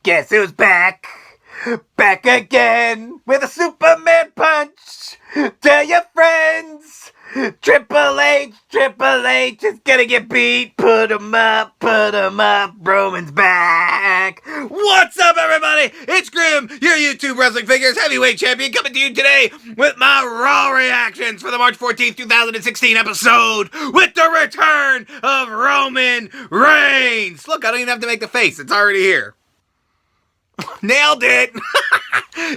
Guess who's back? Back again with a Superman punch. Tell your friends. Triple H is gonna get beat. Put him up. Roman's back. What's up, everybody? It's Grim, your YouTube Wrestling Figures Heavyweight Champion, coming to you today with my Raw reactions for the March 14th, 2016 episode with the return of Roman Reigns. Look, I don't even have to make the face. It's already here. Nailed it.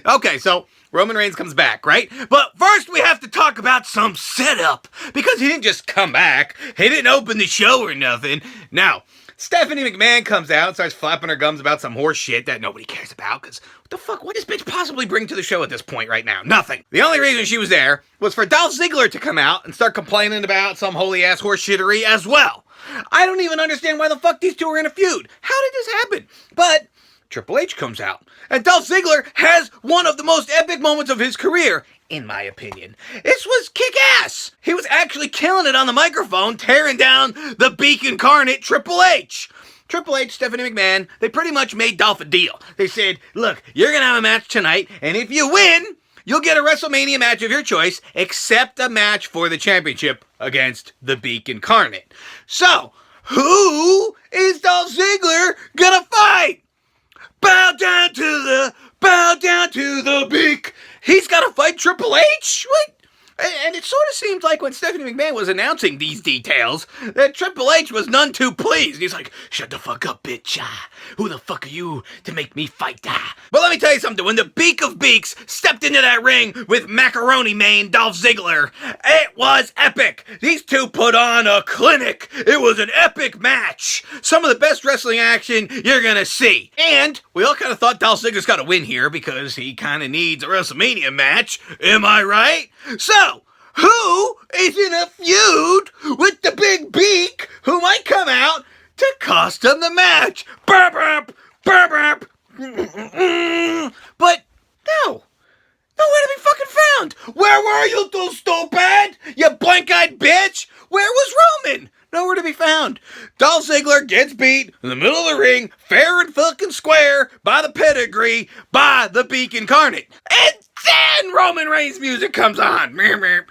Okay, so Roman Reigns comes back, right? But first we have to talk about some setup, because he didn't just come back. He didn't open the show or nothing. Now, Stephanie McMahon comes out and starts flapping her gums about some horse shit that nobody cares about, because what the fuck would this bitch possibly bring to the show at this point right now? Nothing. The only reason she was there was for Dolph Ziggler to come out and start complaining about some holy-ass horse shittery as well. I don't even understand why the fuck these two are in a feud. How did this happen? But Triple H comes out, and Dolph Ziggler has one of the most epic moments of his career, in my opinion. This was kick-ass. He was actually killing it on the microphone, tearing down the Beak incarnate Triple H. Triple H, Stephanie McMahon, they pretty much made Dolph a deal. They said, look, you're going to have a match tonight, and if you win, you'll get a WrestleMania match of your choice, except a match for the championship against the Beak incarnate. So, who is Dolph Ziggler gonna fight? Bow down to the Beak. He's got to fight Triple H? What? And it sort of seemed like when Stephanie McMahon was announcing these details, that Triple H was none too pleased. He's like, shut the fuck up, bitch. Who the fuck are you to make me fight? But let me tell you something. When the Beak of Beaks stepped into that ring with Macaroni Mane Dolph Ziggler, it was epic. These two put on a clinic. It was an epic match. Some of the best wrestling action you're gonna see. And we all kind of thought Dolph Ziggler's got to win here because he kind of needs a WrestleMania match. Am I right? So, who is in a feud with the Big Beak who might come out to cost him the match? Burp, burp, burp, burp. But no. Nowhere to be fucking found. Where were you, too stupid? You blank-eyed bitch. Where was Roman? Nowhere to be found. Dolph Ziggler gets beat in the middle of the ring, fair and fucking square, by the pedigree, by the Beak incarnate. And then Roman Reigns music comes on. Now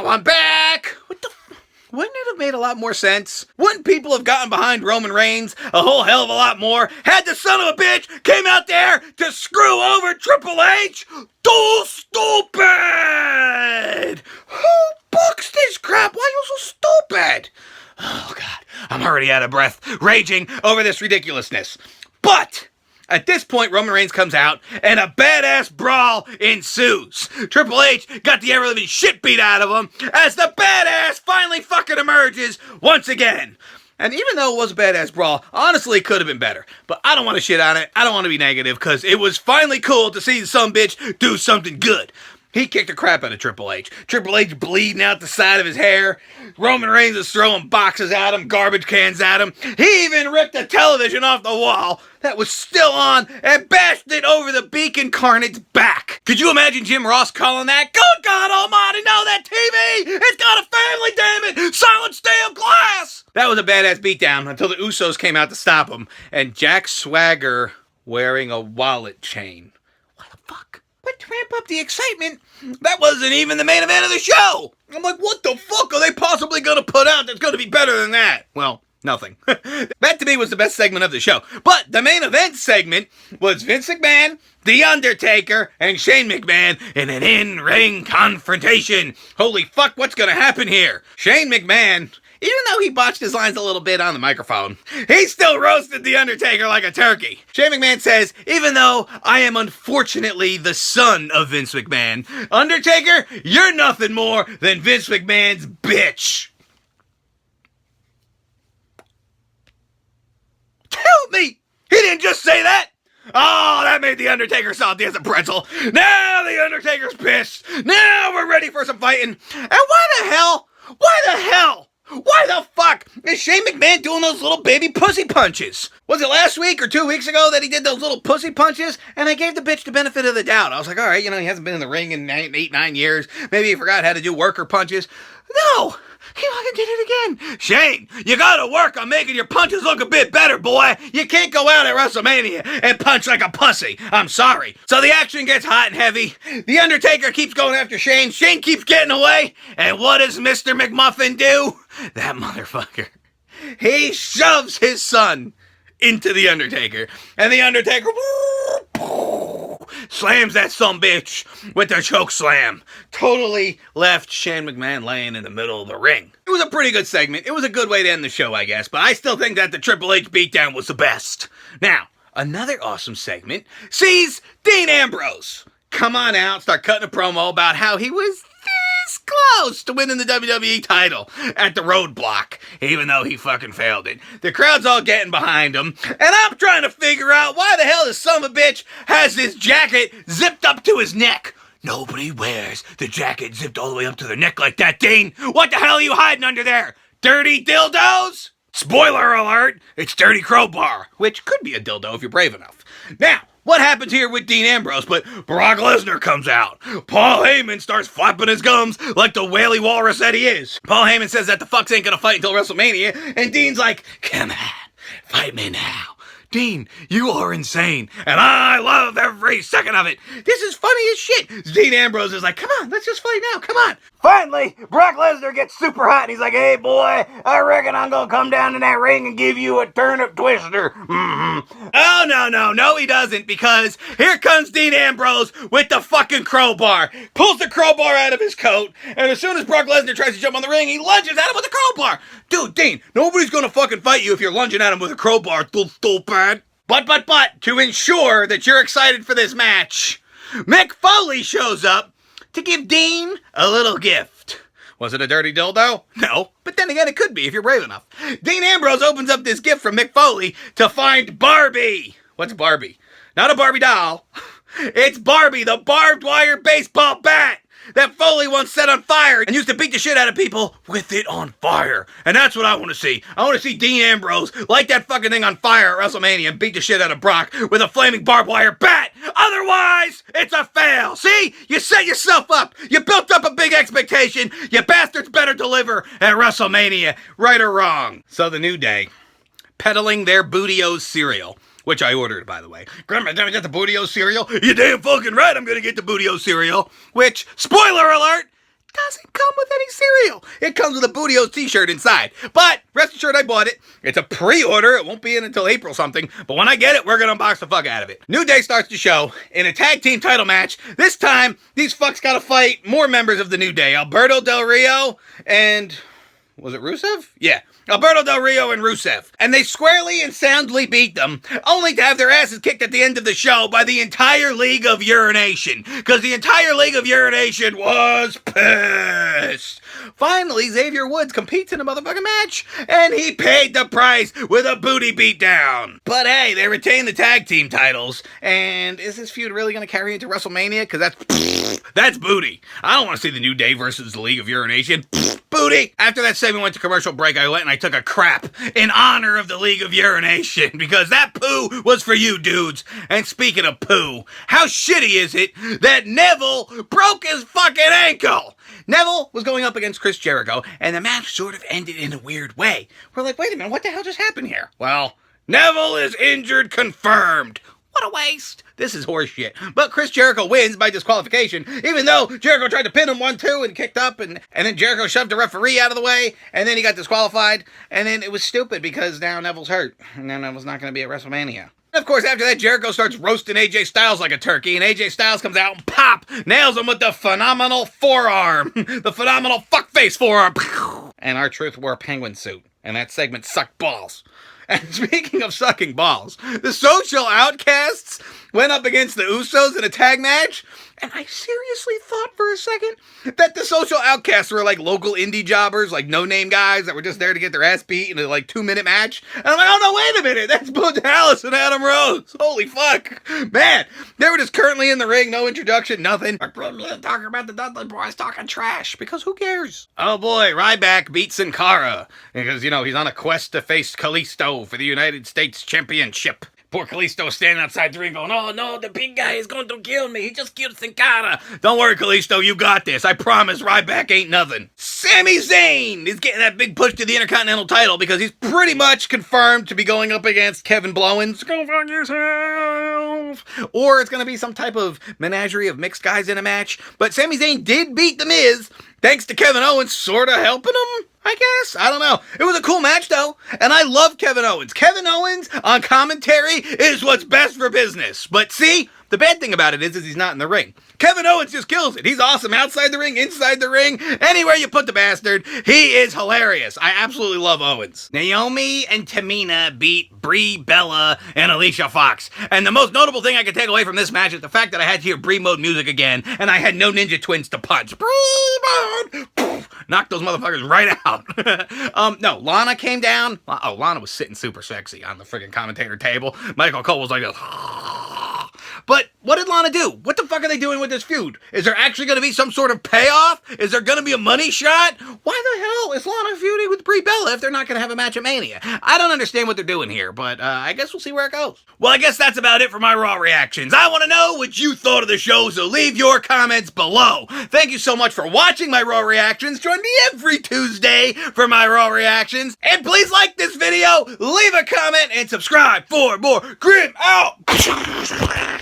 I'm back. What the Wouldn't it have made a lot more sense? Wouldn't people have gotten behind Roman Reigns a whole hell of a lot more had the son of a bitch came out there to screw over Triple H? Too stupid! Who books this crap? Why are you so stupid? Oh, God. I'm already out of breath, raging over this ridiculousness. But at this point, Roman Reigns comes out, and a badass brawl ensues. Triple H got the ever-living shit beat out of him as the badass finally fucking emerges once again. And even though it was a badass brawl, honestly, it could have been better. But I don't want to shit on it. I don't want to be negative, because it was finally cool to see the sumbitch do something good. He kicked the crap out of Triple H. Triple H bleeding out the side of his hair. Roman Reigns is throwing boxes at him, garbage cans at him. He even ripped the television off the wall that was still on and bashed it over the Beak incarnate's back. Could you imagine Jim Ross calling that? Good God Almighty, no, that TV! It's got a family, damn it! Solid steel glass! That was a badass beatdown until the Usos came out to stop him. And Jack Swagger wearing a wallet chain. What the fuck? But to ramp up the excitement, that wasn't even the main event of the show. I'm like, what the fuck are they possibly going to put out that's going to be better than that? Well, nothing. That to me was the best segment of the show. But the main event segment was Vince McMahon, The Undertaker, and Shane McMahon in an in-ring confrontation. Holy fuck, what's going to happen here? Shane McMahon, even though he botched his lines a little bit on the microphone, he still roasted The Undertaker like a turkey. Shane McMahon says, even though I am unfortunately the son of Vince McMahon, Undertaker, you're nothing more than Vince McMahon's bitch. Tell me, he didn't just say that. Oh, that made The Undertaker salty as a pretzel. Now The Undertaker's pissed. Now we're ready for some fighting. And why the hell? Why the fuck is Shane McMahon doing those little baby pussy punches? Was it last week or 2 weeks ago that he did those little pussy punches? And I gave the bitch the benefit of the doubt. I was like, all right, he hasn't been in the ring in 8, 9 years. Maybe he forgot how to do worker punches. No, He fucking did it again. Shane, you gotta work on making your punches look a bit better, boy. You can't go out at WrestleMania and punch like a pussy. I'm sorry. So the action gets hot and heavy. The Undertaker keeps going after Shane. Shane keeps getting away. And what does Mr. McMuffin do? That motherfucker. He shoves his son into the Undertaker. And the Undertaker slams that sumbitch with the choke slam. Totally left Shane McMahon laying in the middle of the ring. It was a pretty good segment. It was a good way to end the show, I guess. But I still think that the Triple H beatdown was the best. Now, another awesome segment sees Dean Ambrose come on out, start cutting a promo about how he was this close to winning the WWE title at the Roadblock, even though he fucking failed it. The crowd's all getting behind him, and I'm trying to figure out why the hell this son of a bitch has this jacket zipped up to his neck. Nobody wears the jacket zipped all the way up to their neck like that, Dean. What the hell are you hiding under there? Dirty dildos? Spoiler alert, it's Dirty Crowbar, which could be a dildo if you're brave enough. Now, what happens here with Dean Ambrose? But Brock Lesnar comes out. Paul Heyman starts flapping his gums like the whaley walrus that he is. Paul Heyman says that the fucks ain't gonna fight until WrestleMania, and Dean's like, come on, fight me now. Dean, you are insane, and I love every second of it. This is funny as shit. Dean Ambrose is like, come on, let's just fight now, come on. Finally, Brock Lesnar gets super hot, and he's like, hey, boy, I reckon I'm gonna come down to that ring and give you a turnip twister. Oh, no, he doesn't, because here comes Dean Ambrose with the fucking crowbar. Pulls the crowbar out of his coat, and as soon as Brock Lesnar tries to jump on the ring, he lunges at him with a crowbar. Dude, Dean, nobody's gonna fucking fight you if you're lunging at him with a crowbar, stupid. But, to ensure that you're excited for this match, Mick Foley shows up to give Dean a little gift. Was it a dirty dildo? No, but then again, it could be if you're brave enough. Dean Ambrose opens up this gift from Mick Foley to find Barbie. What's Barbie? Not a Barbie doll. It's Barbie, the barbed wire baseball bat that Foley once set on fire and used to beat the shit out of people with it on fire. And that's what I want to see. I want to see Dean Ambrose light that fucking thing on fire at WrestleMania and beat the shit out of Brock with a flaming barbed wire bat. Otherwise, it's a fail. See? You set yourself up. You built up a big expectation. You bastards better deliver at WrestleMania, right or wrong. So the New Day, peddling their Booty-O's cereal, which I ordered, by the way. Grandma, did I get the Booty-O cereal? You damn fucking right I'm gonna get the Booty-O cereal. Which, spoiler alert, doesn't come with any cereal. It comes with a Booty-O t-shirt inside. But, rest assured I bought it. It's a pre-order. It won't be in until April something. But when I get it, we're gonna unbox the fuck out of it. New Day starts the show in a tag team title match. This time, these fucks gotta fight more members of the New Day. Alberto Del Rio and... was it Rusev? Yeah. Alberto Del Rio and Rusev. And they squarely and soundly beat them, only to have their asses kicked at the end of the show by the entire League of Urination. Because the entire League of Urination was pissed. Finally, Xavier Woods competes in a motherfucking match, and he paid the price with a booty beatdown. But hey, they retain the tag team titles, and is this feud really going to carry into WrestleMania? Because that's booty. I don't want to see the New Day versus the League of Urination. Booty. After that segment went to commercial break, I went and I took a crap in honor of the League of Urination, because that poo was for you dudes. And speaking of poo, how shitty is it that Neville broke his fucking ankle? Neville was going up against Chris Jericho, and the match sort of ended in a weird way. We're like, wait a minute, what the hell just happened here? Well, Neville is injured, confirmed. What a waste. This is horseshit. But Chris Jericho wins by disqualification, even though Jericho tried to pin him 1-2 and kicked up, and then Jericho shoved the referee out of the way, and then he got disqualified, and then it was stupid because now Neville's hurt, and now Neville's not going to be at WrestleMania. And of course, after that, Jericho starts roasting AJ Styles like a turkey, and AJ Styles comes out and pop, nails him with the phenomenal forearm, the phenomenal fuckface forearm, and R-Truth wore a penguin suit, and that segment sucked balls. And speaking of sucking balls, the Social Outcasts went up against the Usos in a tag match, and I seriously thought for a second that the Social Outcasts were like local indie jobbers, like no-name guys that were just there to get their ass beat in a like 2-minute match. And I'm like, oh no, wait a minute, that's Bo Dallas and Adam Rose. Holy fuck. Man, they were just currently in the ring, no introduction, nothing. Talking about the Dudley Boys, talking trash, because who cares? Oh boy, Ryback beats Sin Cara, because, you know, he's on a quest to face Kalisto for the United States Championship. Poor Kalisto standing outside the ring going, oh no, the big guy is going to kill me. He just killed Sin Cara. Don't worry, Kalisto, you got this. I promise Ryback ain't nothing. Sami Zayn is getting that big push to the Intercontinental title because he's pretty much confirmed to be going up against Kevin Blowens. Go fuck yourself. Or it's going to be some type of menagerie of mixed guys in a match. But Sami Zayn did beat The Miz, thanks to Kevin Owens sort of helping him, I guess. I don't know. It was a cool match, though. And I love Kevin Owens. Kevin Owens on commentary is what's best for business. But see, the bad thing about it is he's not in the ring. Kevin Owens just kills it. He's awesome outside the ring, inside the ring, anywhere you put the bastard. He is hilarious. I absolutely love Owens. Naomi and Tamina beat Brie Bella and Alicia Fox. And the most notable thing I can take away from this match is the fact that I had to hear Brie mode music again, and I had no Ninja Twins to punch. Brie mode! Knocked those motherfuckers right out. No, Lana came down. Oh, Lana was sitting super sexy on the freaking commentator table. Michael Cole was like this. But what did Lana do? What the fuck are they doing with this feud? Is there actually going to be some sort of payoff? Is there going to be a money shot? Why the hell is Lana feuding with Brie Bella if they're not going to have a match at Mania? I don't understand what they're doing here, but I guess we'll see where it goes. Well, I guess that's about it for my Raw reactions. I want to know what you thought of the show, so leave your comments below. Thank you so much for watching my Raw reactions. Join me every Tuesday for my Raw reactions. And please like this video, leave a comment, and subscribe for more Grim Out.